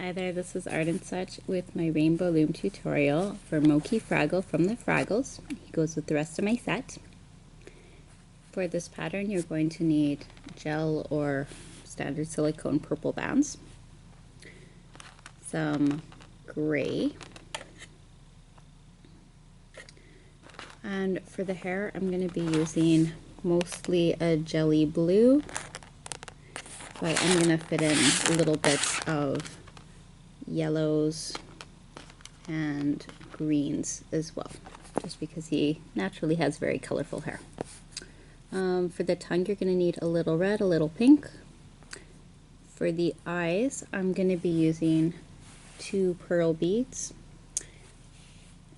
Hi there, this is Art and Such with my Rainbow Loom tutorial for Mokey Fraggle from the Fraggles. He goes with the rest of my set. For this pattern, you're going to need gel or standard silicone purple bands, some gray, and for the hair, I'm going to be using mostly a jelly blue, but I'm going to fit in little bits of yellows and greens as well, just because he naturally has very colorful hair. For the tongue, you're going to need a little red, a little pink. For the eyes, I'm going to be using 2 pearl beads.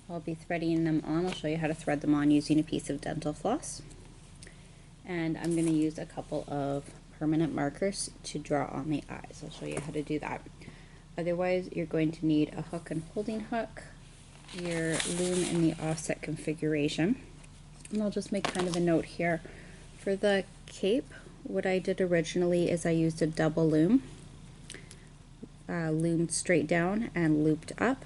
I'll be threading them on. I'll show you how to thread them on using a piece of dental floss. And I'm going to use a couple of permanent markers to draw on the eyes. I'll show you how to do that. Otherwise, you're going to need a hook and holding hook, your loom in the offset configuration. And I'll just make kind of a note here. For the cape, what I did originally is I used a double loom, loomed straight down and looped up.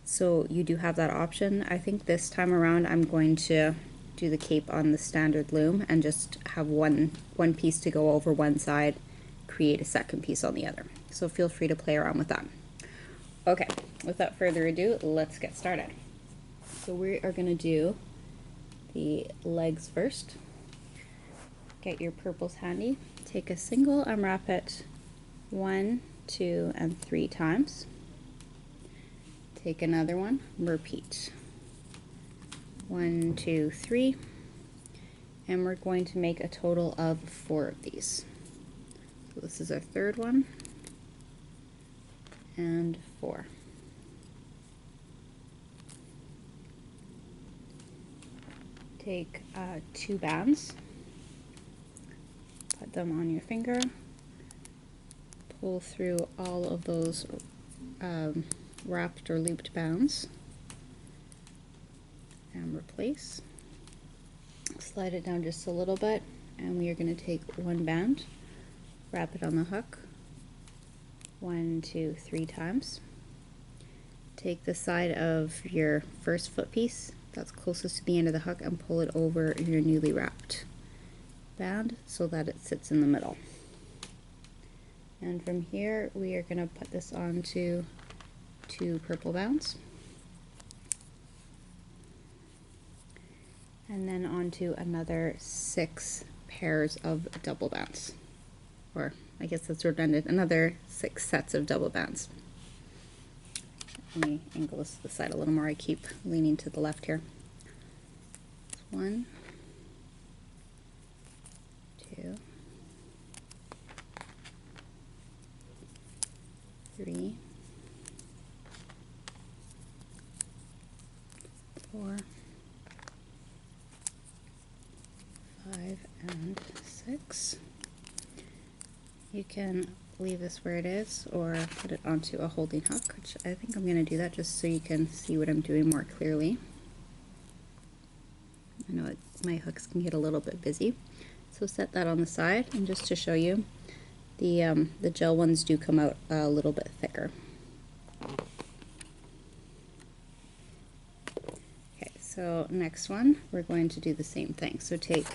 So you do have that option. I think this time around I'm going to do the cape on the standard loom and just have one piece to go over one side, create a second piece on the other. So feel free to play around with that. Okay, without further ado, let's get started. So we are going to do the legs first. Get your purples handy. Take a single, unwrap it 1, 2, and 3 times. Take another one, repeat. 1, 2, 3. And we're going to make a total of 4 of these. So this is our third one. And 4. Take 2 bands, put them on your finger, pull through all of those wrapped or looped bands, and replace. Slide it down just a little bit, and we are going to take 1 band, wrap it on the hook, 1, 2, 3 times. Take the side of your first foot piece that's closest to the end of the hook and pull it over your newly wrapped band so that it sits in the middle. And from here we are going to put this onto 2 purple bands and then onto another 6 pairs of double bands, or I guess that's redundant, another 6 sets of double bands. Let me angle this to the side a little more. I keep leaning to the left here. 1, 2, 3, 4, 5, and 6. You can leave this where it is or put it onto a holding hook, which I think I'm going to do that just so you can see what I'm doing more clearly. I know my hooks can get a little bit busy, so set that on the side, and just to show you, the gel ones do come out a little bit thicker. Okay, so next one, we're going to do the same thing. So take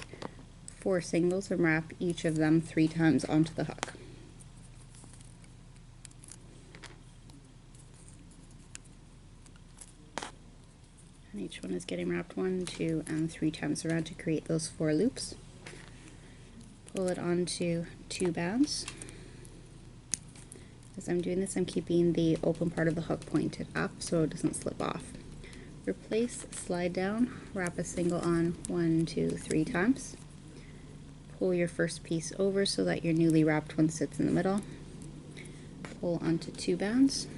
4 singles and wrap each of them 3 times onto the hook. And each one is getting wrapped 1, 2, and 3 times around to create those 4 loops. Pull it onto 2 bands. As I'm doing this, I'm keeping the open part of the hook pointed up so it doesn't slip off. Replace, slide down, wrap a single on 1, 2, 3 times. Pull your first piece over so that your newly wrapped one sits in the middle. Pull onto 2 bands.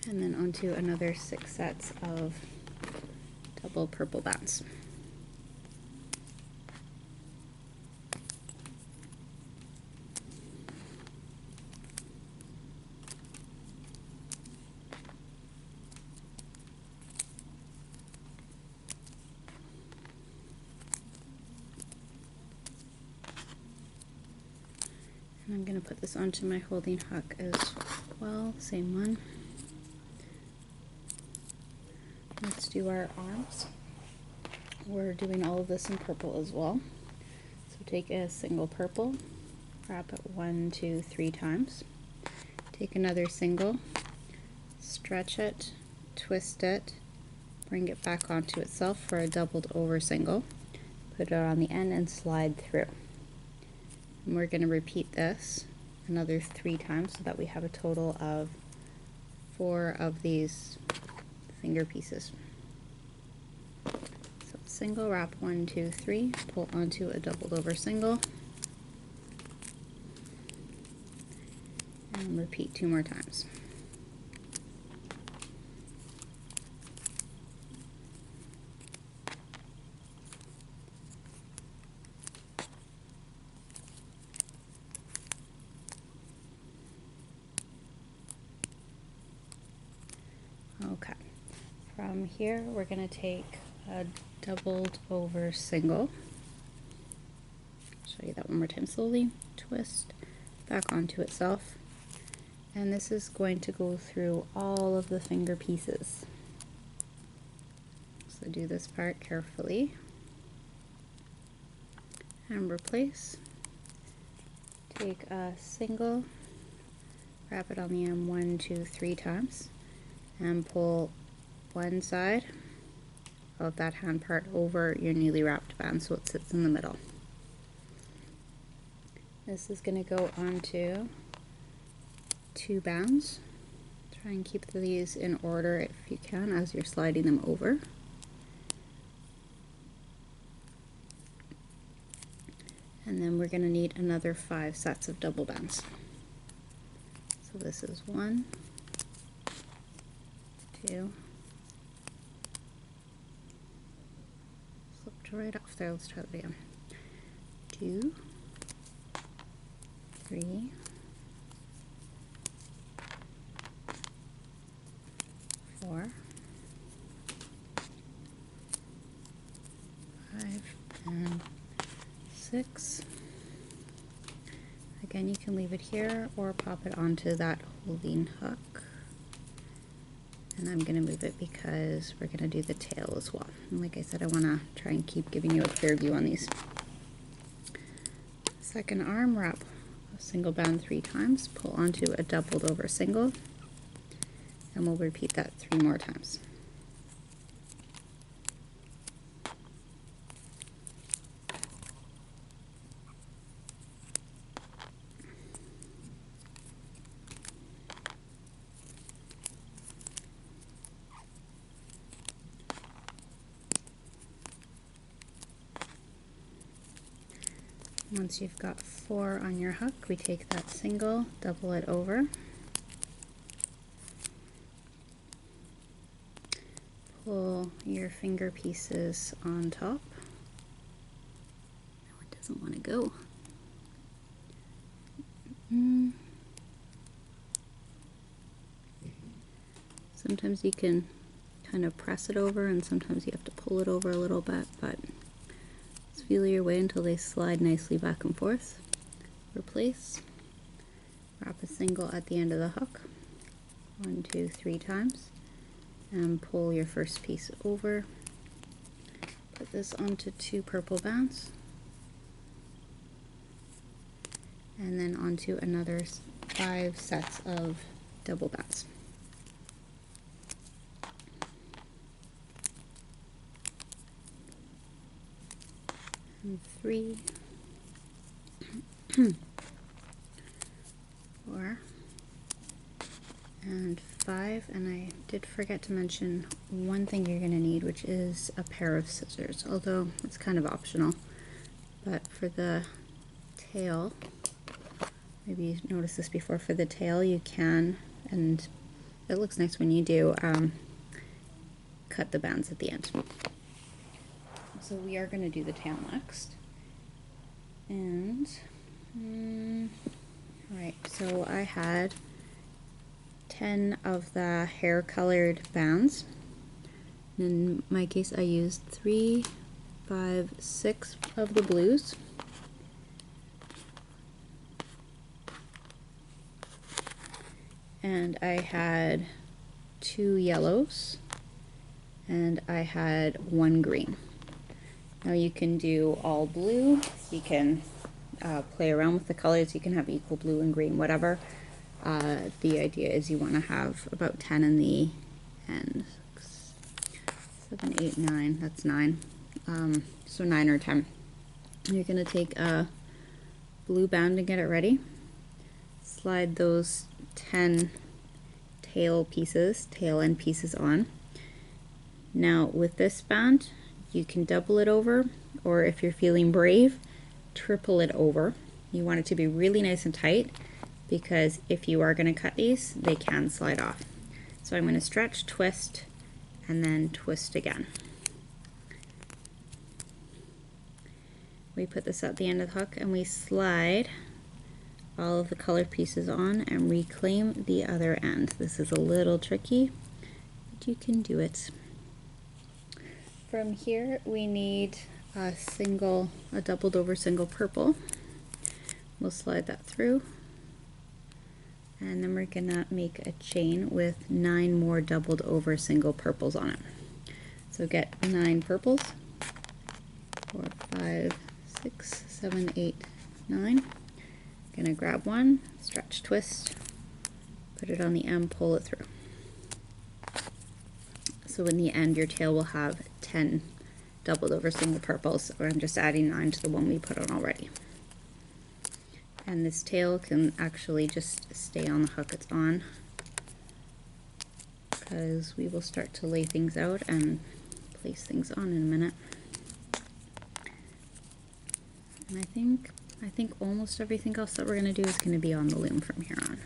And then onto another 6 sets of double purple bands. And I'm going to put this onto my holding hook as well, same one. Let's do our arms. We're doing all of this in purple as well. So take a single purple, wrap it 1, 2, 3 times. Take another single, stretch it, twist it, bring it back onto itself for a doubled over single. Put it on the end and slide through. And we're going to repeat this another 3 times so that we have a total of 4 of these finger pieces. So single, wrap 1, 2, 3, pull onto a doubled over single, and repeat 2 more times. Okay, from here we're going to take a doubled over single. Show you that one more time slowly. Twist back onto itself, and this is going to go through all of the finger pieces. So do this part carefully and replace. Take a single, wrap it on the end 1, 2, 3 times, and pull one side of that hand part over your newly wrapped band so it sits in the middle. This is going to go onto 2 bands. Try and keep these in order if you can as you're sliding them over. And then we're going to need another 5 sets of double bands. So this is 1, 2, slipped right off there, let's try that again. 2, 3, 4, 5, and 6. Again, you can leave it here or pop it onto that holding hook. And I'm going to move it because we're going to do the tail as well. And like I said, I want to try and keep giving you a clear view on these. Second arm, wrap a single band 3 times, pull onto a doubled over single, and we'll repeat that 3 more times. Once you've got 4 on your hook, we take that single, double it over, pull your finger pieces on top. No, it doesn't want to go. Sometimes you can kind of press it over and sometimes you have to pull it over a little bit, but just feel your way until they slide nicely back and forth. Replace, wrap a single at the end of the hook 1, 2, 3 times, and pull your first piece over. Put this onto 2 purple bands, and then onto another 5 sets of double bands. And 3, 4, and 5, and I did forget to mention one thing you're going to need, which is a pair of scissors, although it's kind of optional. But for the tail, maybe you noticed this before, for the tail you can, and it looks nice when you do, cut the bands at the end. So we are going to do the tail next. And, alright, so I had 10 of the hair colored bands. In my case I used 3, 5, 6 of the blues. and I had 2 yellows, and I had 1 green. Now you can do all blue, you can play around with the colors, you can have equal blue and green, whatever. The idea is you want to have about 10 in the end. 7, 8, 9, that's 9. So 9 or 10. You're going to take a blue band and get it ready. Slide those 10 tail end pieces on. Now with this band, you can double it over, or if you're feeling brave, triple it over. You want it to be really nice and tight, because if you are going to cut these, they can slide off. So I'm going to stretch, twist, and then twist again. We put this at the end of the hook and we slide all of the colored pieces on and reclaim the other end. This is a little tricky, but you can do it. From here we need a doubled over single purple. We'll slide that through, and then we're gonna make a chain with 9 more doubled over single purples on it. So get 9 purples, 4, 5, 6, 7, 8, 9. Gonna grab one, stretch, twist, put it on the end, pull it through. So in the end your tail will have 10 doubled over single purples, or I'm just adding 9 to the one we put on already. And this tail can actually just stay on the hook it's on, because we will start to lay things out and place things on in a minute. And I think almost everything else that we're going to do is going to be on the loom from here on.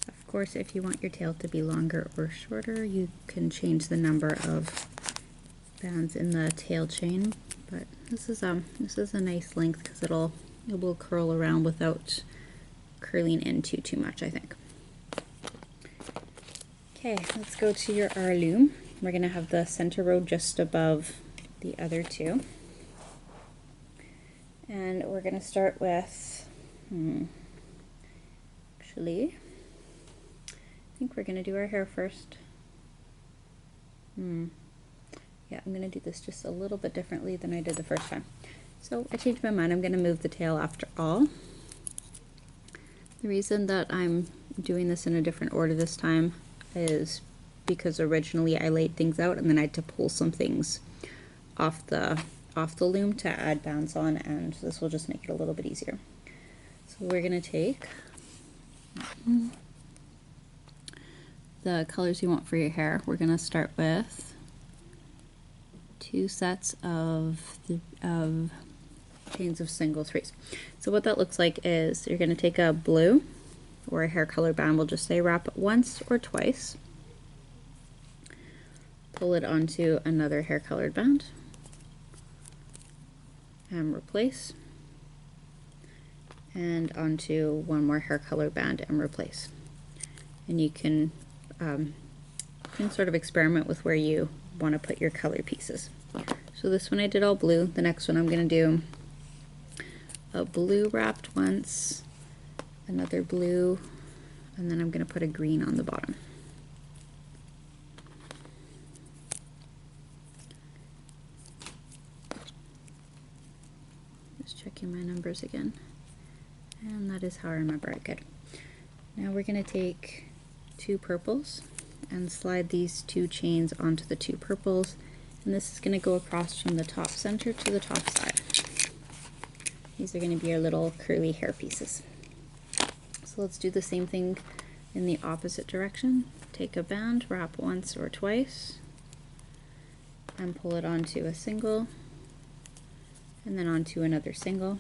Of course, if you want your tail to be longer or shorter, you can change the number of bands in the tail chain. But this is a nice length, because it will curl around without curling in too much, I think. Okay, let's go to our loom. We're going to have the center row just above the other two. And we're going to start with, actually, I think we're going to do our hair first. Yeah, I'm going to do this just a little bit differently than I did the first time. So I changed my mind. I'm going to move the tail after all. The reason that I'm doing this in a different order this time is because originally I laid things out and then I had to pull some things off the loom to add bands on, and this will just make it a little bit easier. So we're going to take the colors you want for your hair. We're going to start with 2 sets of chains of single threes. So what that looks like is you're going to take a blue, or a hair color band, we'll just say wrap it once or twice, pull it onto another hair colored band, and replace, and onto one more hair color band and replace. And you can sort of experiment with where you want to put your color pieces. So this one I did all blue. The next one I'm going to do a blue wrapped once, another blue, and then I'm going to put a green on the bottom. Just checking my numbers again. And that is how I remember it. Good. Now we're going to take 2 purples and slide these 2 chains onto the 2 purples, and this is going to go across from the top center to the top side. These are going to be our little curly hair pieces. So let's do the same thing in the opposite direction. Take a band, wrap once or twice, and pull it onto a single, and then onto another single.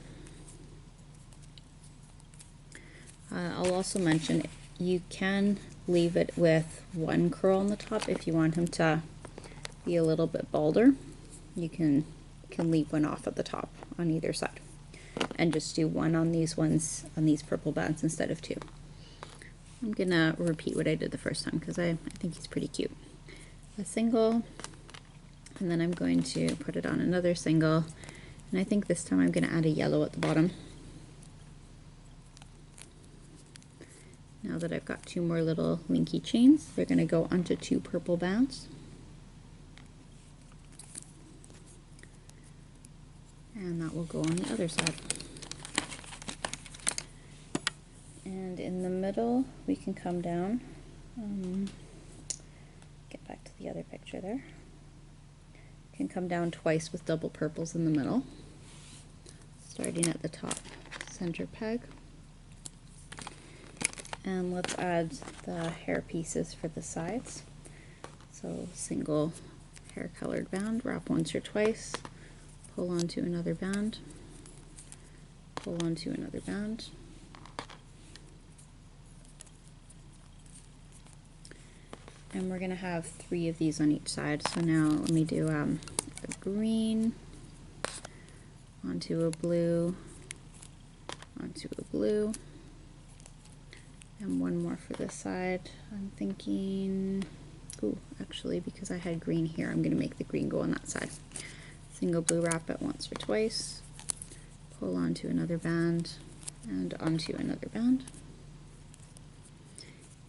I'll also mention you can leave it with 1 curl on the top if you want him to be a little bit balder. You can leave 1 off at the top on either side, and just do 1 on these ones, on these purple bands, instead of 2. I'm gonna repeat what I did the first time because I think he's pretty cute. A single, and then I'm going to put it on another single, and I think this time I'm gonna add a yellow at the bottom. Now that I've got 2 more little linky chains, they're going to go onto 2 purple bands. And that will go on the other side. And in the middle, we can come down, get back to the other picture there. Can come down twice with double purples in the middle, starting at the top center peg. And let's add the hair pieces for the sides. So single hair colored band, wrap once or twice, pull onto another band, pull onto another band. And we're going to have 3 of these on each side. So now let me do a green, onto a blue, onto a blue, and 1 more for this side. I'm thinking, ooh, actually because I had green here, I'm going to make the green go on that side. Single blue, wrap it once or twice, pull onto another band, and onto another band.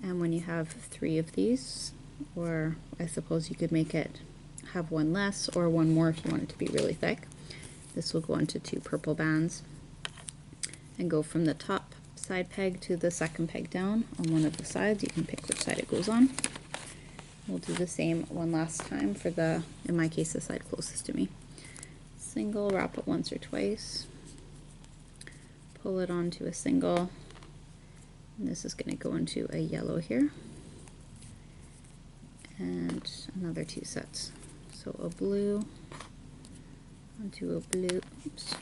And when you have 3 of these, or I suppose you could make it have 1 less or 1 more if you want it to be really thick, this will go into 2 purple bands and go from the top side peg to the second peg down on one of the sides. You can pick which side it goes on. We'll do the same one last time for the, in my case, the side closest to me. Single, wrap it once or twice, pull it onto a single, and this is going to go into a yellow here, and another 2 sets. So a blue onto a blue. Oops.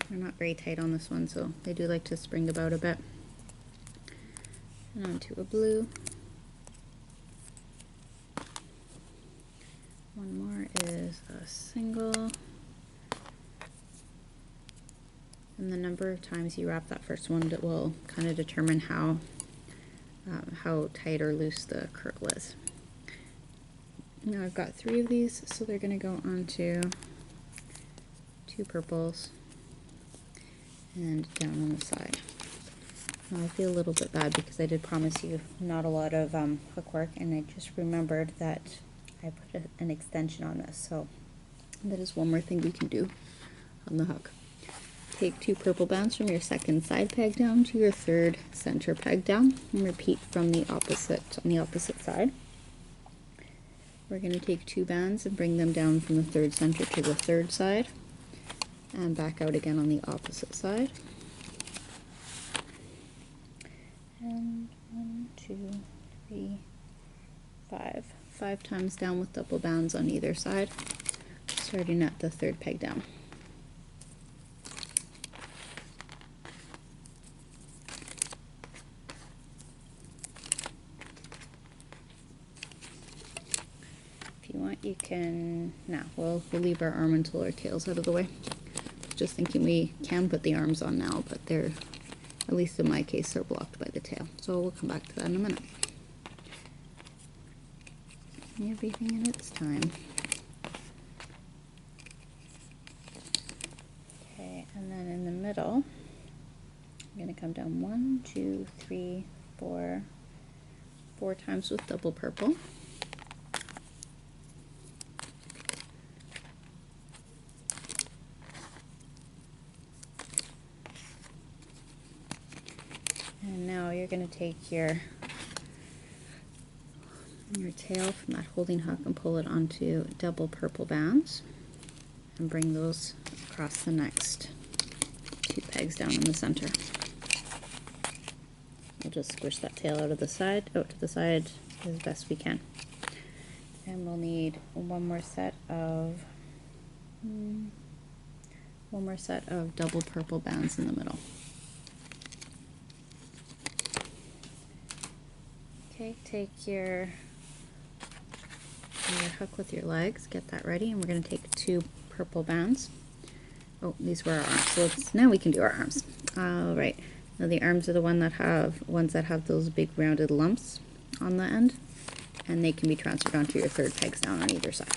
They're not very tight on this one, so they do like to spring about a bit. And onto a blue. 1 more is a single. And the number of times you wrap that first one that will kind of determine how tight or loose the curl is. Now I've got 3 of these, so they're going to go onto 2 purples and down on the side. Now I feel a little bit bad because I did promise you not a lot of hook work, and I just remembered that I put an extension on this, so that is one more thing we can do on the hook. Take 2 purple bands from your second side peg down to your third center peg down, and repeat from the opposite on the opposite side. We're going to take 2 bands and bring them down from the third center to the third side, and back out again on the opposite side. And 1, 2, 3, 5. 5 times down with double bands on either side, starting at the third peg down. If you want, you can, now we'll leave our arm until our tail's out of the way. Just thinking we can put the arms on now, but they're, at least in my case, they're blocked by the tail. So we'll come back to that in a minute. Everything in its time. Okay, and then in the middle, I'm going to come down 1, 2, 3, 4 times with double purple. And now you're going to take your tail from that holding hook and pull it onto double purple bands and bring those across the next 2 pegs down in the center. We'll just squish that tail out to the side as best we can. And we'll need one more set of double purple bands in the middle. Okay, take your hook with your legs, get that ready, and we're going to take 2 purple bands. Oh, these were our arms, so now we can do our arms. Alright, now the arms are the ones that have those big rounded lumps on the end, and they can be transferred onto your third pegs down on either side.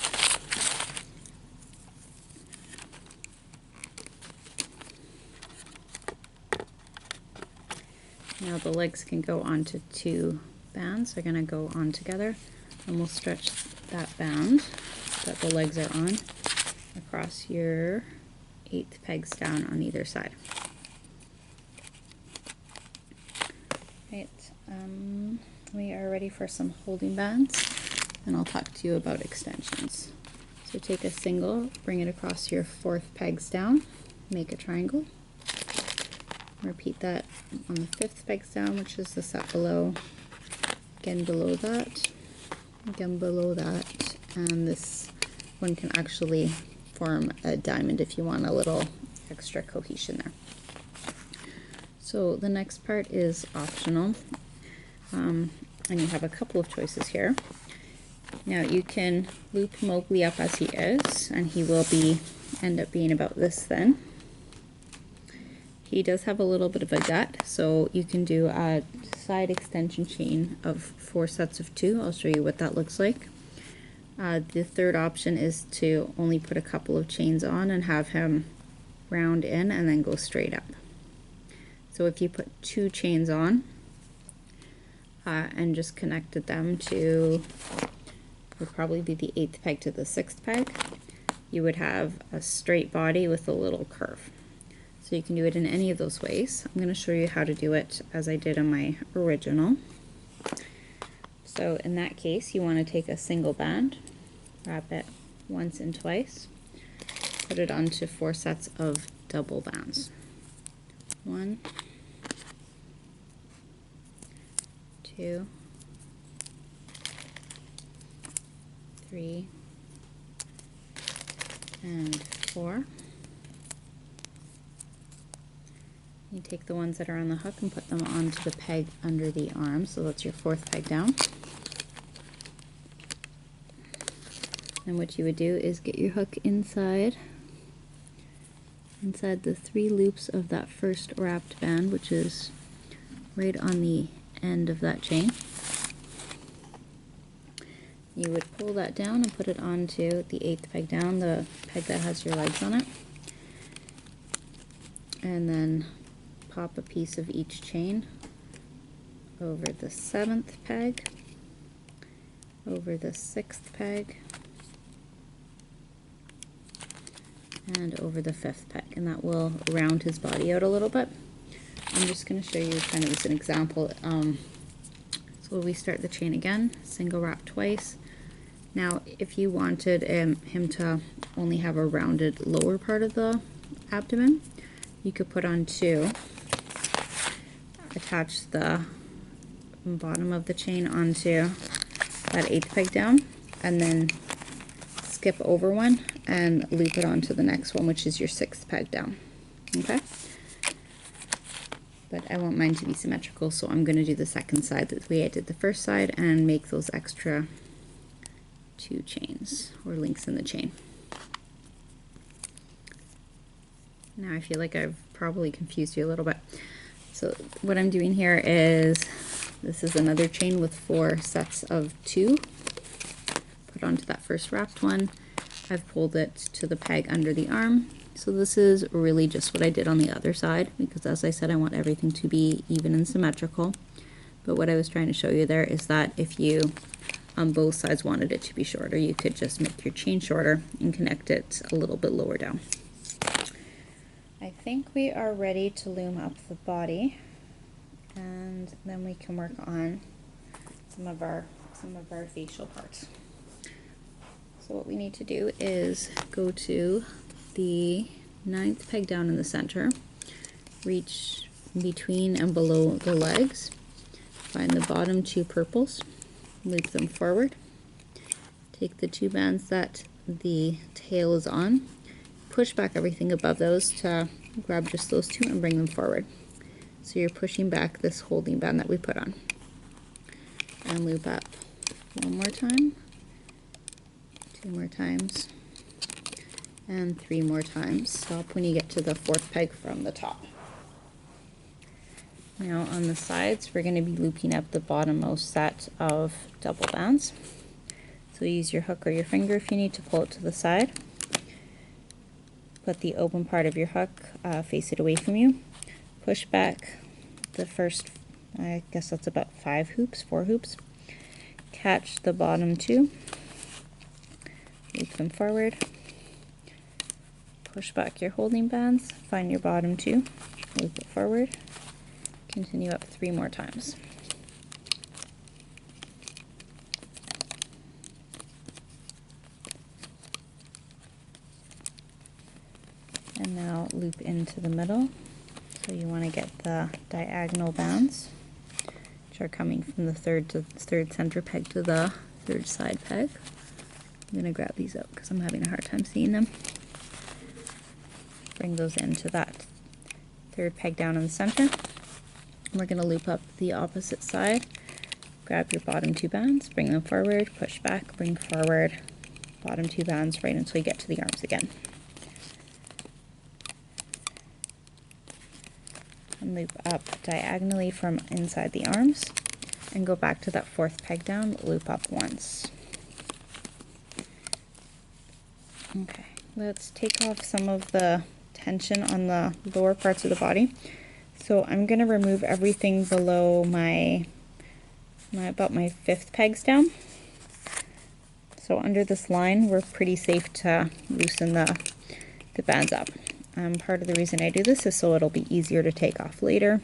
Now the legs can go onto 2 bands. They're going to go on together, and we'll stretch that band that the legs are on across your 8th pegs down on either side. Right, we are ready for some holding bands, and I'll talk to you about extensions. So take a single, bring it across your 4th pegs down, make a triangle. Repeat that on the 5th pegs down, which is the set below, again below that, again below that, and this one can actually form a diamond if you want a little extra cohesion there. So the next part is optional, and you have a couple of choices here. Now you can loop Mowgli up as he is, and he will end up being about this thin. He does have a little bit of a gut, so you can do a side extension chain of 4 sets of 2. I'll show you what that looks like. The third option is to only put a couple of chains on and have him round in and then go straight up. So if you put 2 chains on and just connected them to, would probably be the 8th peg to the 6th peg, you would have a straight body with a little curve. So you can do it in any of those ways. I'm going to show you how to do it as I did in my original. So in that case, you want to take a single band, wrap it once and twice, put it onto 4 sets of double bands. 1, 2, 3, and 4. You take the ones that are on the hook and put them onto the peg under the arm, so that's your 4th peg down. And what you would do is get your hook inside the 3 loops of that first wrapped band, which is right on the end of that chain. You would pull that down and put it onto the 8th peg down, the peg that has your legs on it, and then pop a piece of each chain over the 7th peg, over the 6th peg, and over the 5th peg, and that will round his body out a little bit. I'm just going to show you kind of as an example. So we start the chain again, single wrap twice. Now if you wanted him to only have a rounded lower part of the abdomen, you could put on 2, attach the bottom of the chain onto that 8th peg down, and then skip over one and loop it onto the next one, which is your 6th peg down. Okay? But I want mine to be symmetrical, so I'm going to do the second side the way I did the first side and make those extra 2 chains or links in the chain. Now I feel like I've probably confused you a little bit. So what I'm doing here is, this is another chain with 4 sets of 2. Put onto that first wrapped one. I've pulled it to the peg under the arm. So this is really just what I did on the other side, because as I said, I want everything to be even and symmetrical. But what I was trying to show you there is that if you on both sides wanted it to be shorter, you could just make your chain shorter and connect it a little bit lower down. I think we are ready to loom up the body, and then we can work on some of our facial parts. So what we need to do is go to the 9th peg down in the center, reach between and below the legs, find the bottom 2 purples, loop them forward, take the 2 bands that the tail is on, push back everything above those to grab just those 2 and bring them forward. So you're pushing back this holding band that we put on. And loop up 1 more time, 2 more times, and 3 more times. Stop when you get to the 4th peg from the top. Now on the sides, we're going to be looping up the bottommost set of double bands. So use your hook or your finger if you need to pull it to the side. Put the open part of your hook, face it away from you. Push back the first I guess that's about 4 hoops. Catch the bottom 2, loop them forward, push back your holding bands, find your bottom 2, loop it forward, continue up 3 more times. And now loop into the middle. So you want to get the diagonal bands, which are coming from the third center peg to the third side peg. I'm going to grab these out because I'm having a hard time seeing them. Bring those into that third peg down in the center. We're going to loop up the opposite side. Grab your bottom 2 bands, bring them forward, push back, bring forward, bottom 2 bands right until you get to the arms again. And loop up diagonally from inside the arms and go back to that 4th peg down, loop up once. Okay, let's take off some of the tension on the lower parts of the body. So I'm going to remove everything below about my 5th pegs down. So under this line, we're pretty safe to loosen the bands up. Part of the reason I do this is so it'll be easier to take off later.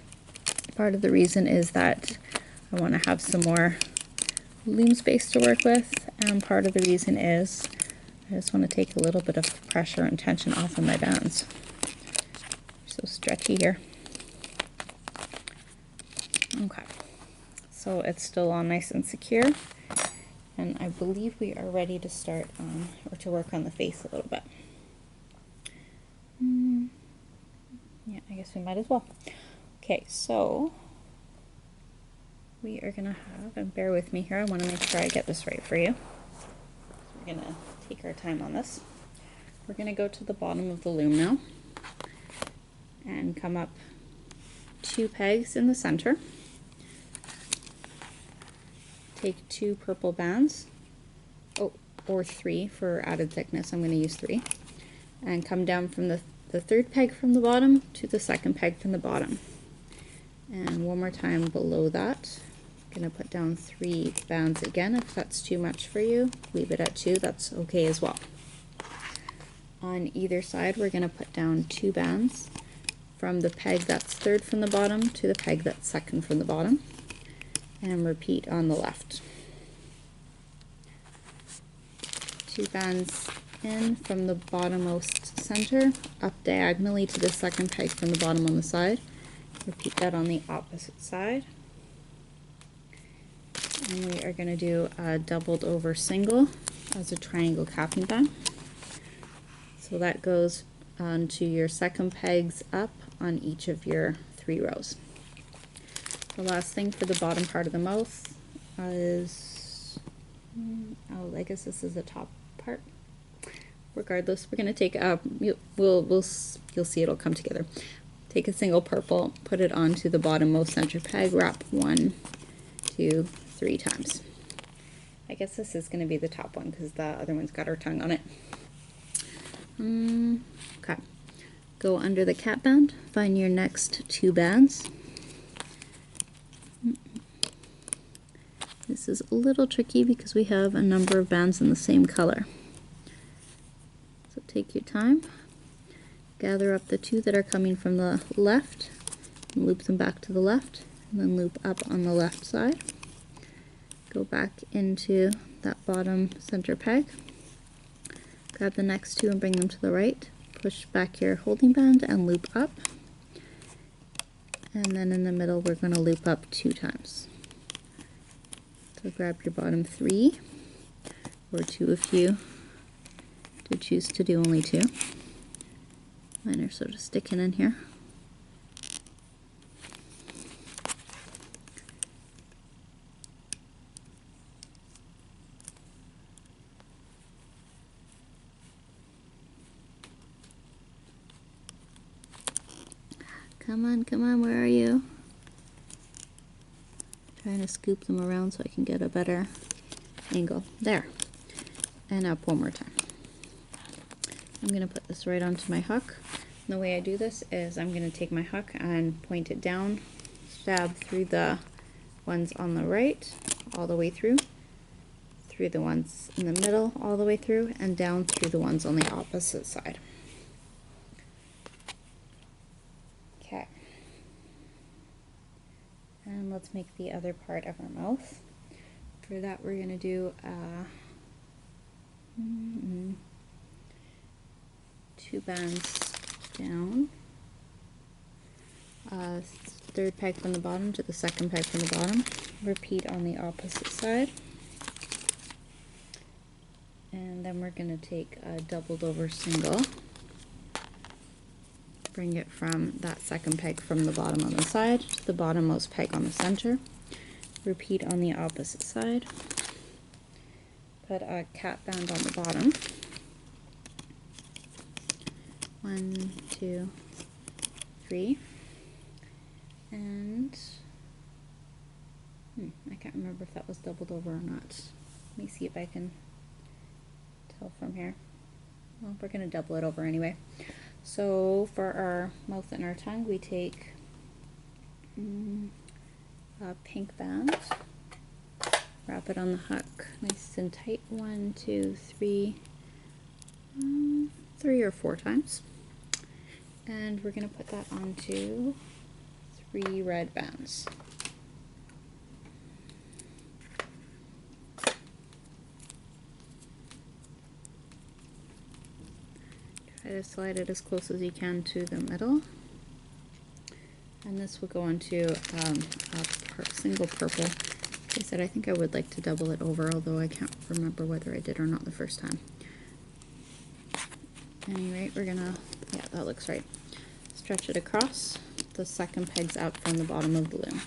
Part of the reason is that I want to have some more loom space to work with, and part of the reason is I just want to take a little bit of pressure and tension off of my bands. So stretchy here. Okay, so it's still all nice and secure, and I believe we are ready to start or to work on the face a little bit. Yeah, I guess we might as well. Okay, so we are gonna have, and bear with me here, I want to make sure I get this right for you. So we're gonna take our time on this. We're gonna go to the bottom of the loom now and come up 2 pegs in the center. Take 2 purple bands, or 3 for added thickness. I'm going to use 3, and come down from the 3rd peg from the bottom to the 2nd peg from the bottom, and one more time below that. I'm going to put down 3 bands again. If that's too much for you, leave it at 2. That's okay as well. On either side, we're going to put down 2 bands from the peg that's 3rd from the bottom to the peg that's 2nd from the bottom, and repeat on the left. 2 bands in from the bottommost center, up diagonally to the 2nd peg from the bottom on the side. Repeat that on the opposite side. And we are going to do a doubled over single as a triangle capping band. So that goes onto your 2nd pegs up on each of your 3 rows. The last thing for the bottom part of the mouth is, I guess this is the top part. Regardless, we're going to take you'll see it'll come together. Take a single purple, put it onto the bottommost center peg, wrap 1, 2, 3 times. I guess this is going to be the top one because the other one's got our tongue on it. Okay, go under the cap band, find your next 2 bands. This is a little tricky because we have a number of bands in the same color. So take your time, gather up the 2 that are coming from the left, and loop them back to the left, and then loop up on the left side. Go back into that bottom center peg, grab the next 2 and bring them to the right, push back your holding band and loop up, and then in the middle we're going to loop up 2 times. So grab your bottom 3, or 2 if you do choose to do only 2. Mine are sort of sticking in here. Come on, where are you? Trying to scoop them around so I can get a better angle. There. And up one more time. I'm going to put this right onto my hook. And the way I do this is I'm going to take my hook and point it down stab through the ones on the right all the way through the ones in the middle all the way through, and down through the ones on the opposite side. Okay. And let's make the other part of our mouth. For that we're going to do 2 bands down, third peg from the bottom to the second peg from the bottom, repeat on the opposite side, and then we're going to take a doubled over single, bring it from that second peg from the bottom on the side to the bottommost peg on the center, repeat on the opposite side, put a cap band on the bottom, 1, 2, 3, and I can't remember if that was doubled over or not. Let me see if I can tell from here. Well, we're going to double it over anyway. So for our mouth and our tongue, we take a pink band, wrap it on the hook nice and tight, 1, 2, 3, 3 or 4 times, and we're going to put that onto 3 red bands. Try to slide it as close as you can to the middle, and this will go onto a single purple. Like I said, I think I would like to double it over, although I can't remember whether I did or not the first time. Anyway, we're gonna, yeah, that looks right. Stretch it across, the second peg's out from the bottom of the loom.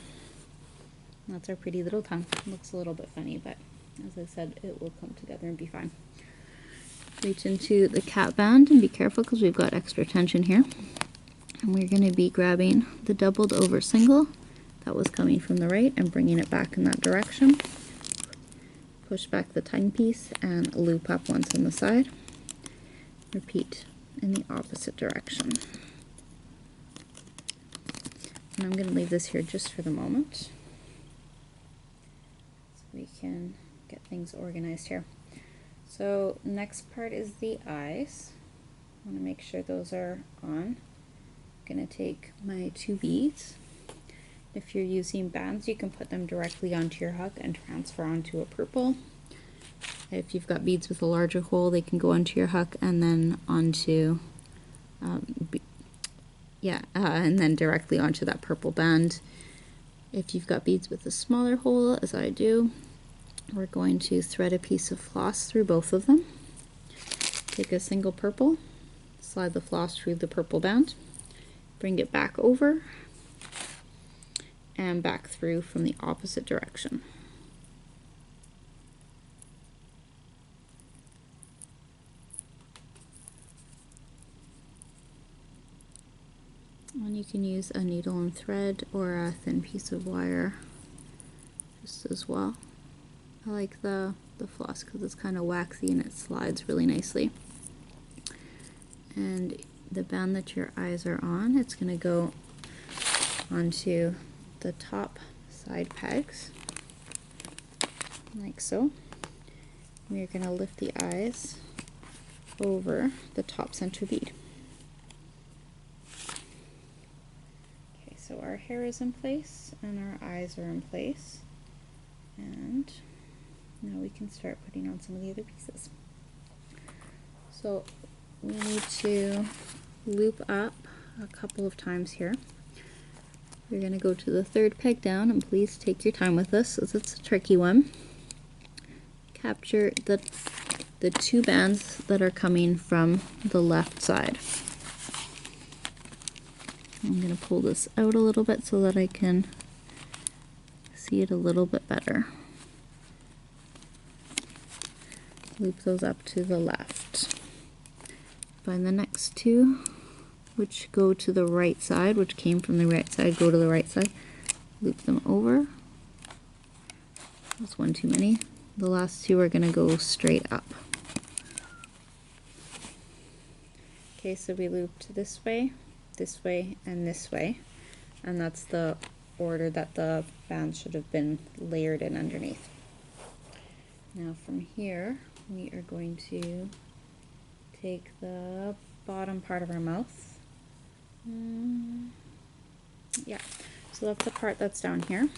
That's our pretty little tongue. It looks a little bit funny, but as I said, it will come together and be fine. Reach into the cap band and be careful because we've got extra tension here. And we're going to be grabbing the doubled over single that was coming from the right and bringing it back in that direction. Push back the tongue piece and loop up once on the side. Repeat in the opposite direction. And I'm going to leave this here just for the moment so we can get things organized here. So next part is the eyes. I want to make sure those are on. I'm going to take my 2 beads. If you're using bands, you can put them directly onto your hook and transfer onto a purple. If you've got beads with a larger hole, they can go onto your hook and then onto, and then directly onto that purple band. If you've got beads with a smaller hole, as I do, we're going to thread a piece of floss through both of them. Take a single purple, slide the floss through the purple band, bring it back over, and back through from the opposite direction. And you can use a needle and thread or a thin piece of wire just as well. I like the floss because it's kind of waxy and it slides really nicely. And the band that your eyes are on, it's going to go onto the top side pegs, like so. We're going to lift the eyes over the top center bead. Okay, so our hair is in place and our eyes are in place, and now we can start putting on some of the other pieces. So we need to loop up a couple of times here. You're going to go to the 3rd peg down, and please take your time with this as it's a tricky one. Capture the 2 bands that are coming from the left side. I'm going to pull this out a little bit so that I can see it a little bit better. Loop those up to the left. Find the next 2, which go to the right side, which came from the right side, go to the right side. Loop them over. That's 1 too many. The last 2 are going to go straight up. Okay, so we looped this way, and this way, and that's the order that the bands should have been layered in underneath. Now from here, we are going to take the bottom part of our mouth. Yeah, so that's the part that's down here.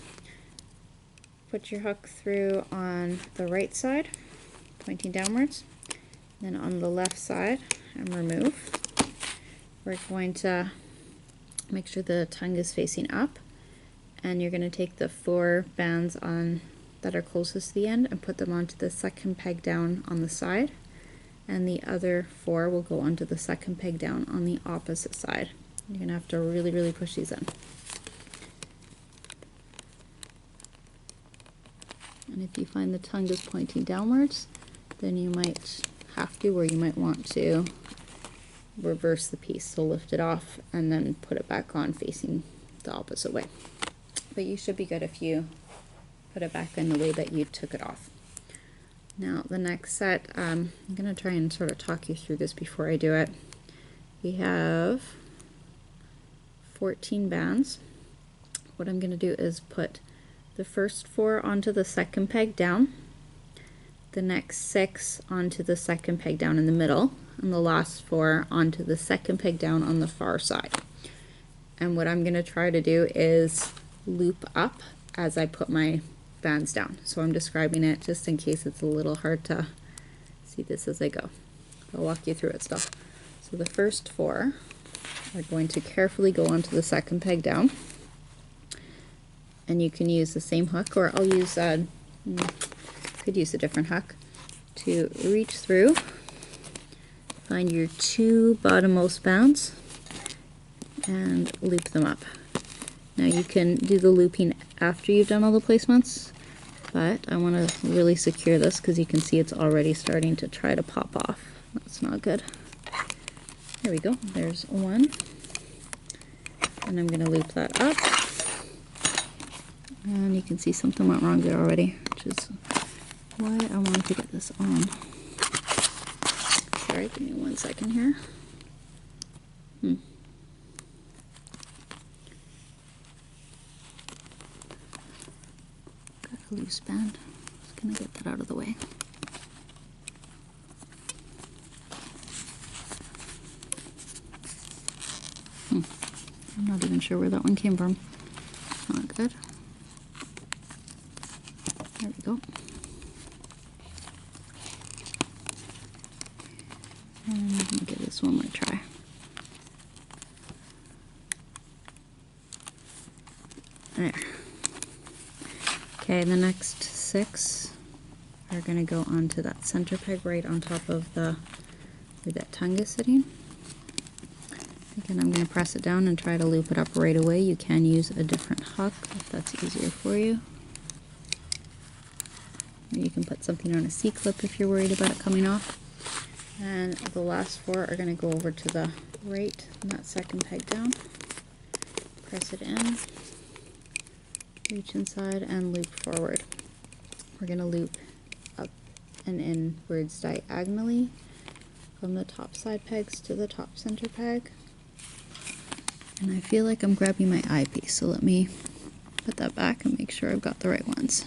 Put your hook through on the right side, pointing downwards, then on the left side, and remove. We're going to make sure the tongue is facing up, and you're going to take the 4 bands on that are closest to the end and put them onto the second peg down on the side, and the other 4 will go onto the second peg down on the opposite side. You're going to have to really push these in. And if you find the tongue is pointing downwards, then you might have to, or you might want to reverse the piece. So lift it off and then put it back on facing the opposite way. But you should be good if you put it back in the way that you took it off. Now the next set, I'm going to try and sort of talk you through this before I do it. We have 14 bands. What I'm going to do is put the first 4 onto the second peg down, the next 6 onto the second peg down in the middle, and the last 4 onto the second peg down on the far side. And what I'm going to try to do is loop up as I put my bands down. So I'm describing it just in case it's a little hard to see this as I go. I'll walk you through it still. So the first 4 are going to carefully go onto the second peg down. And you can use the same hook, or I'll use, could use a different hook, to reach through, find your 2 bottommost bands, and loop them up. Now you can do the looping after you've done all the placements, but I want to really secure this because you can see it's already starting to try to pop off. That's not good. There we go, there's 1. And I'm going to loop that up. And you can see something went wrong there already, which is why I wanted to get this on. Sorry, give me 1 second here. Got a loose band. Just gonna get that out of the way. I'm not even sure where that one came from. Not good. There we go. And I'm going to give this one more try. There. Okay, the next 6 are going to go onto that center peg right on top of the where that tongue is sitting. Again, I'm going to press it down and try to loop it up right away. You can use a different hook if that's easier for you. You can put something on a C-clip if you're worried about it coming off. And the last 4 are going to go over to the right on that second peg down. Press it in, reach inside, and loop forward. We're going to loop up and inwards diagonally from the top side pegs to the top center peg. And I feel like I'm grabbing my eyepiece, so let me put that back and make sure I've got the right ones.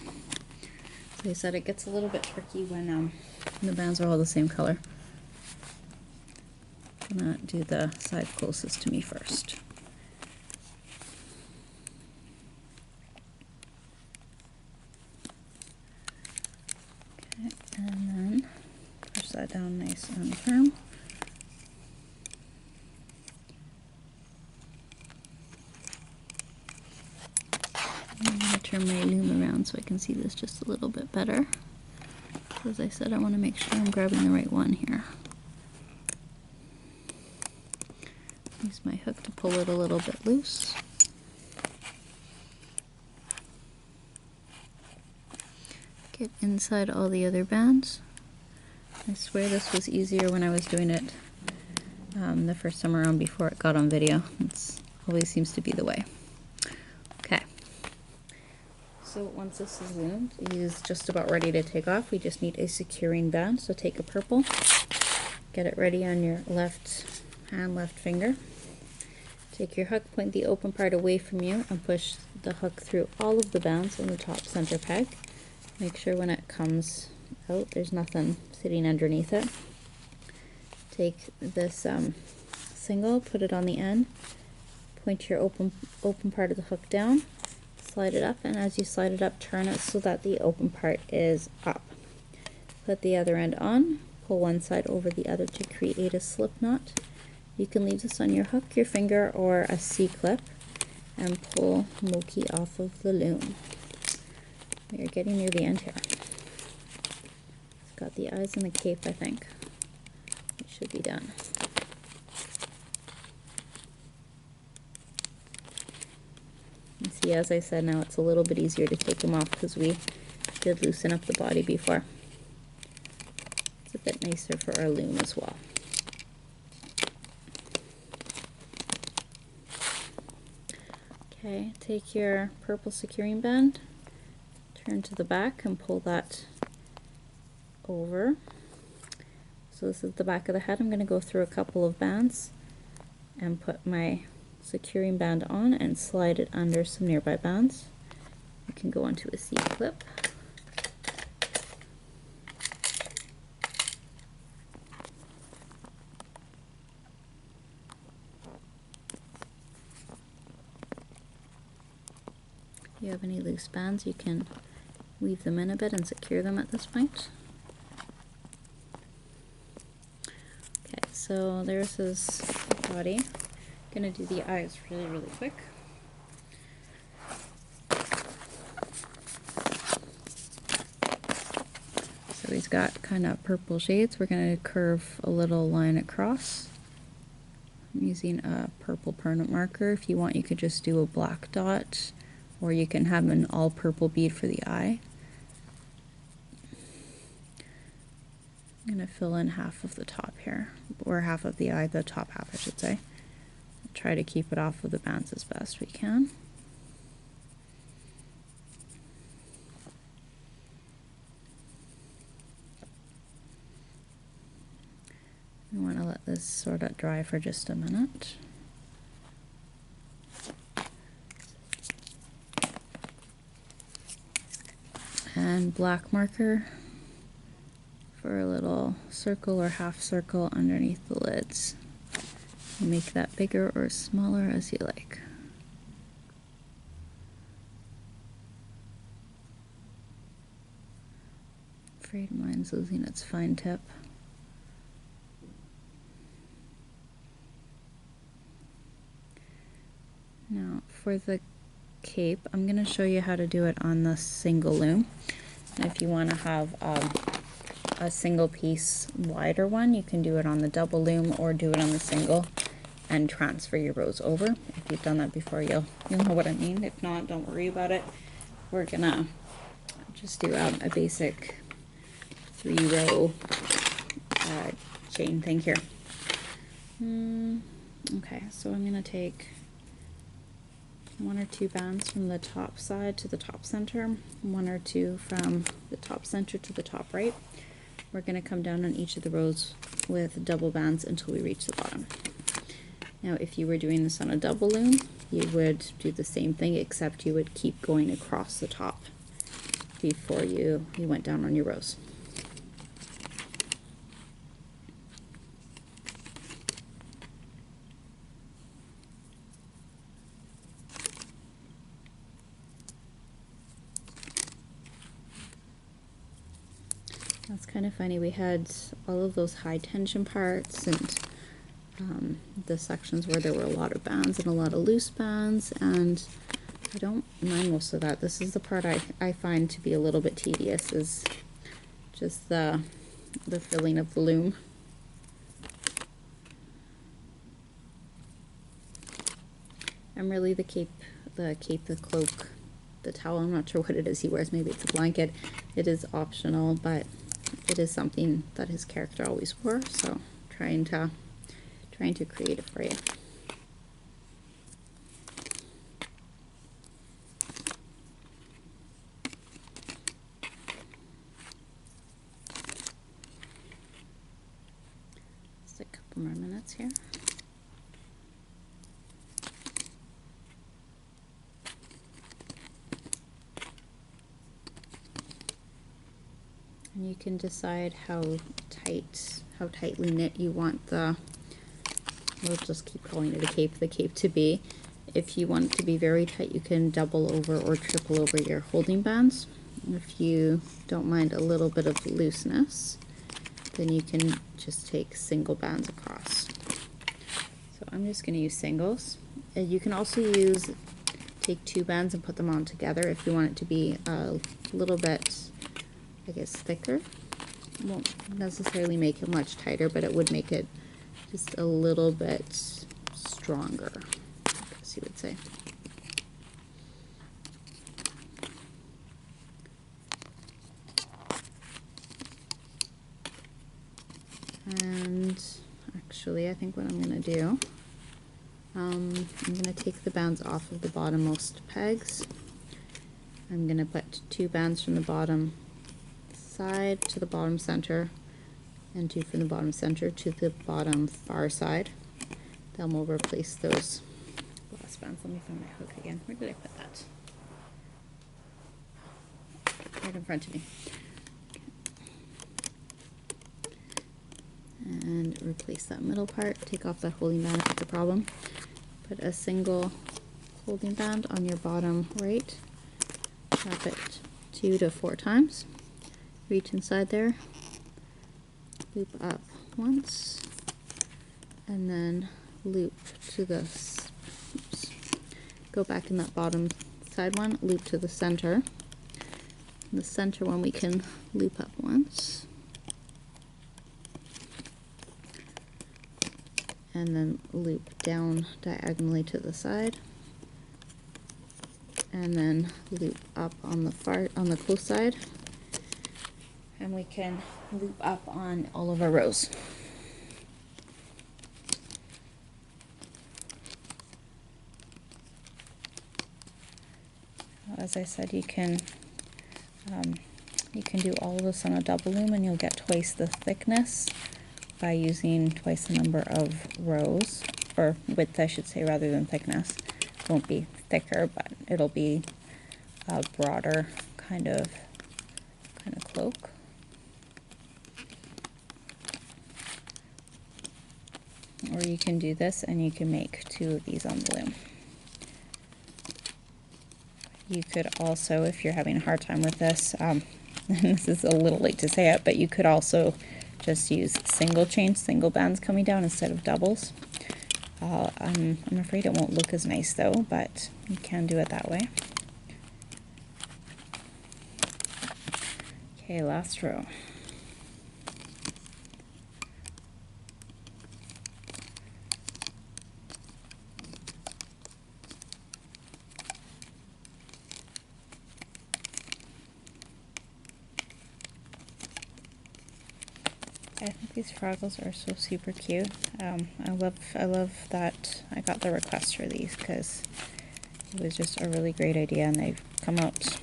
So I said it gets a little bit tricky when the bands are all the same color. I'm gonna do the side closest to me first. Okay, and then push that down nice and firm. I'm going to turn my loom around so I can see this just a little bit better. As I said, I want to make sure I'm grabbing the right one here. Use my hook to pull it a little bit loose. Get inside all the other bands. I swear this was easier when I was doing it the first time around before it got on video. It always seems to be the way. Okay. So once this is loomed, it is just about ready to take off. We just need a securing band. So take a purple, get it ready on your left hand, left finger. Take your hook, point the open part away from you, and push the hook through all of the bands on the top center peg. Make sure when it comes out, there's nothing sitting underneath it. Take this single, put it on the end, point your open part of the hook down, slide it up, and as you slide it up, turn it so that the open part is up. Put the other end on, pull one side over the other to create a slip knot. You can leave this on your hook, your finger, or a C-clip, and pull Mokey off of the loom. We're getting near the end here. It's got the eyes and the cape, I think. It should be done. You see, as I said, now it's a little bit easier to take them off because we did loosen up the body before. It's a bit nicer for our loom as well. Okay, take your purple securing band, turn to the back and pull that over. So this is the back of the head. I'm going to go through a couple of bands and put my securing band on and slide it under some nearby bands. You can go onto a C-clip. If you have any loose bands, you can weave them in a bit and secure them at this point. Okay, so there's his body. I'm going to do the eyes really, really quick. So he's got kind of purple shades. We're going to curve a little line across. I'm using a purple permanent marker. If you want, you could just do a black dot, or you can have an all purple bead for the eye. I'm going to fill in half of the top here, or half of the eye, the top half I should say. Try to keep it off of the bands as best we can. We want to let this sort of dry for just a minute. And black marker for a little circle or half circle underneath the lids. Make that bigger or smaller as you like. Afraid mine's losing its fine tip. Now for the cape, I'm going to show you how to do it on the single loom. And if you want to have a single piece wider one, you can do it on the double loom or do it on the single and transfer your rows over. If you've done that before, you'll know what I mean. If not, don't worry about it. We're gonna just do a basic 3-row chain thing here. Okay, so I'm gonna take 1 or 2 bands from the top side to the top center, 1 or 2 from the top center to the top right. We're going to come down on each of the rows with double bands until we reach the bottom. Now if you were doing this on a double loom, you would do the same thing, except you would keep going across the top before you went down on your rows. That's kind of funny. We had all of those high tension parts and the sections where there were a lot of bands and a lot of loose bands, and I don't mind most of that. This is the part I find to be a little bit tedious, is just the filling of the loom. And really the cape, the cloak, the towel, I'm not sure what it is he wears, maybe it's a blanket. It is optional, but it is something that his character always wore, so trying to create it for you. Just a couple more minutes here. And you can decide how tightly knit you want the, we'll just keep calling it the cape to be. If you want it to be very tight, you can double over or triple over your holding bands. If you don't mind a little bit of looseness, then you can just take single bands across. So I'm just going to use singles. You can also take 2 bands and put them on together if you want it to be a little bit, I guess, thicker. It won't necessarily make it much tighter, but it would make it just a little bit stronger, I guess you would say. And actually, I think what I'm going to do, I'm going to take the bands off of the bottommost pegs. I'm going to put 2 bands from the bottom side to the bottom center, and 2 from the bottom center to the bottom far side. Then we'll replace those glass bands. Let me find my hook again. Where did I put that? Right in front of me. And replace that middle part. Take off that holding band if it's a problem. Put a single holding band on your bottom right. Tap it 2 to 4 times. Reach inside there. Loop up once. And then loop to the, oops, go back in that bottom side one, loop to the center. The center one we can loop up once. And then loop down diagonally to the side, and then loop up on the close side, and we can loop up on all of our rows. As I said, you can do all of this on a double loom, and you'll get twice the thickness by using twice the number of rows, or width I should say, rather than thickness. It won't be thicker, but it'll be a broader kind of cloak. Or you can do this and you can make 2 of these on the loom. You could also, if you're having a hard time with this, and this is a little late to say it, but you could also just use single bands coming down instead of doubles. I'm afraid it won't look as nice though, but you can do it that way. Okay, last row. I think these Fraggles are so super cute. I love that I got the request for these because it was just a really great idea, and they've come out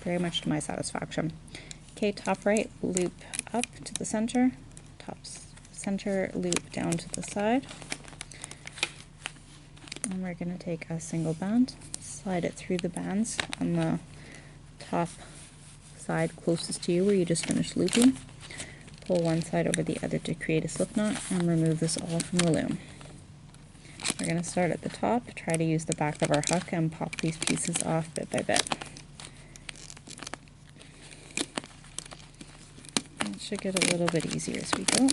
very much to my satisfaction. Okay, top right, loop up to the center, top center, loop down to the side, and we're going to take a single band, slide it through the bands on the top side closest to you where you just finished looping. Pull one side over the other to create a slip knot, and remove this all from the loom. We're going to start at the top, try to use the back of our hook and pop these pieces off bit by bit. It should get a little bit easier as we go.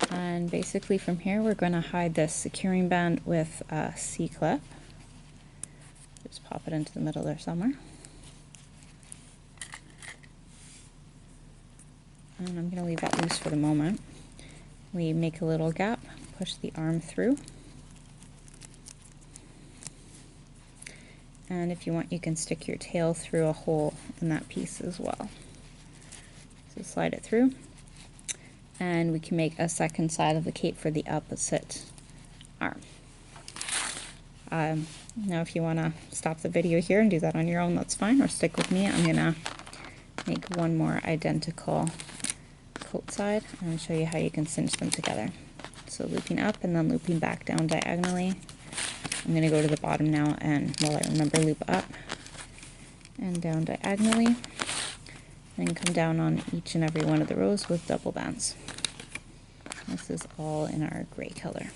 And basically from here we're going to hide this securing band with a C-clip. Just pop it into the middle there somewhere. And I'm going to leave that loose for the moment. We make a little gap, push the arm through. And if you want, you can stick your tail through a hole in that piece as well. So slide it through. And we can make a second side of the cape for the opposite arm. Now if you want to stop the video here and do that on your own, that's fine, or stick with me. I'm going to make one more identical coat side and show you how you can cinch them together. So looping up and then looping back down diagonally. I'm going to go to the bottom now, and while I remember, loop up and down diagonally, and come down on each and every one of the rows with double bands. This is all in our gray color.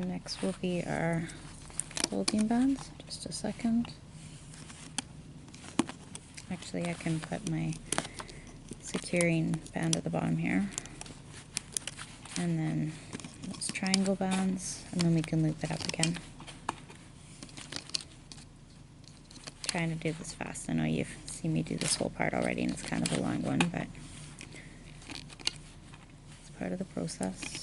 Next will be our folding bands. Just a second. Actually, I can put my securing band at the bottom here. And then those triangle bands, and then we can loop it up again. Trying to do this fast. I know you've seen me do this whole part already, and it's kind of a long one, but it's part of the process.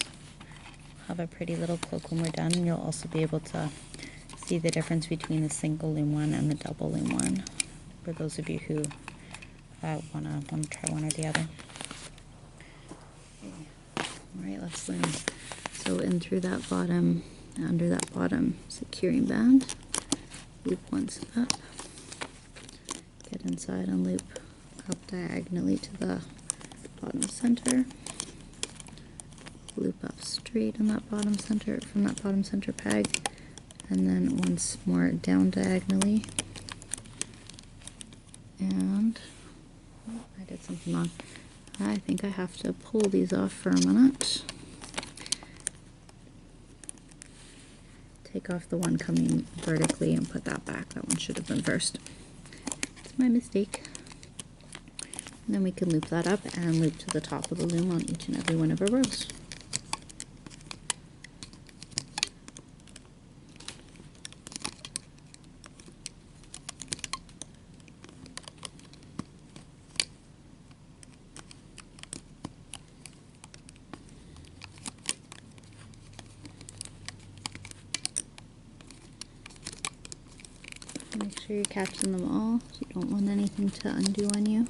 Have a pretty little cloak when we're done, and you'll also be able to see the difference between the single loom one and the double loom one, for those of you who wanna try one or the other. Okay. Alright, let's loom. So in through that bottom, under that bottom securing band, loop once up, get inside and loop up diagonally to the bottom center. Loop up straight in that bottom center, from that bottom center peg, and then once more down diagonally. And oh, I did something wrong. I think I have to pull these off for a minute. Take off the one coming vertically and put that back. That one should have been first. It's my mistake. And then we can loop that up and loop to the top of the loom on each and every one of our rows. Make sure you're catching them all, so you don't want anything to undo on you.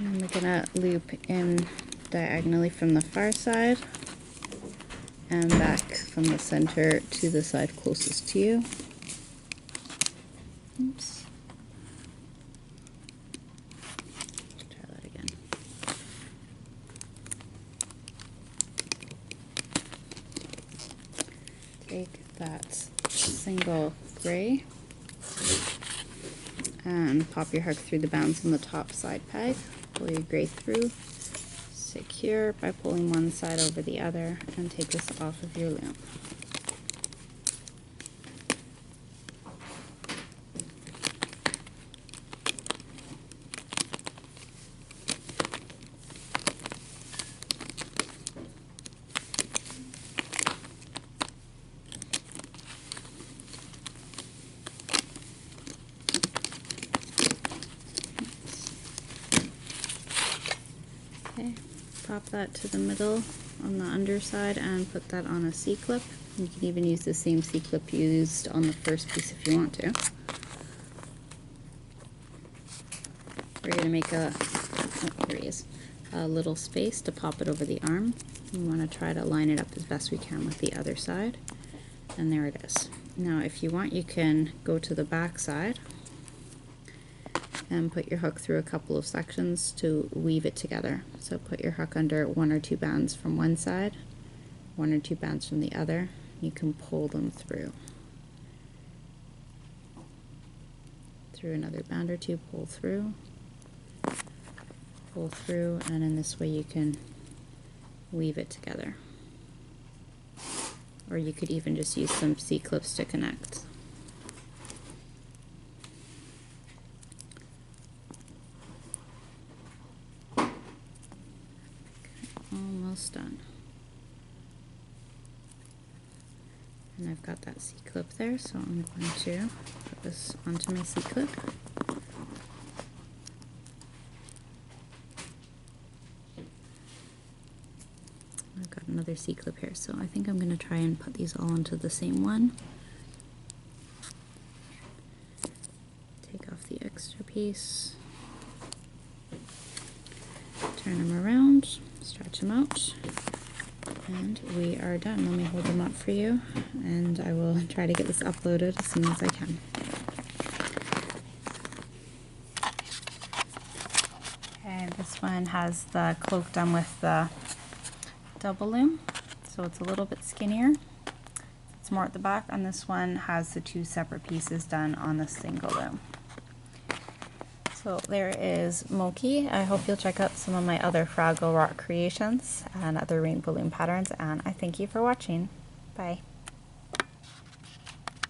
And we're gonna loop in diagonally from the far side and back from the center to the side closest to you. Oops. Let's try that again. Take that single gray and pop your hook through the bands on the top side peg. Pull your gray through, secure by pulling one side over the other and take this off of your loom. Okay, pop that to the middle on the underside and put that on a C-clip. You can even use the same C-clip you used on the first piece if you want to. We're going to make a little space to pop it over the arm. We want to try to line it up as best we can with the other side. And there it is. Now if you want, you can go to the back side and put your hook through a couple of sections to weave it together. So put your hook under 1 or 2 bands from one side, 1 or 2 bands from the other. You can pull them through another band or 2, pull through, and in this way you can weave it together. Or you could even just use some C-clips to connect. Almost done. And I've got that C-clip there, so I'm going to put this onto my C-clip. I've got another C-clip here, so I think I'm going to try and put these all onto the same one. Take off the extra piece, turn them around, stretch them out, and we are done. Let me hold them up for you, and I will try to get this uploaded as soon as I can. Okay, this one has the cloak done with the double loom, so it's a little bit skinnier. It's more at the back, and this one has the 2 separate pieces done on the single loom. So there is Mokey. I hope you'll check out some of my other Fraggle Rock creations and other Rainbow Loom patterns, and I thank you for watching. Bye.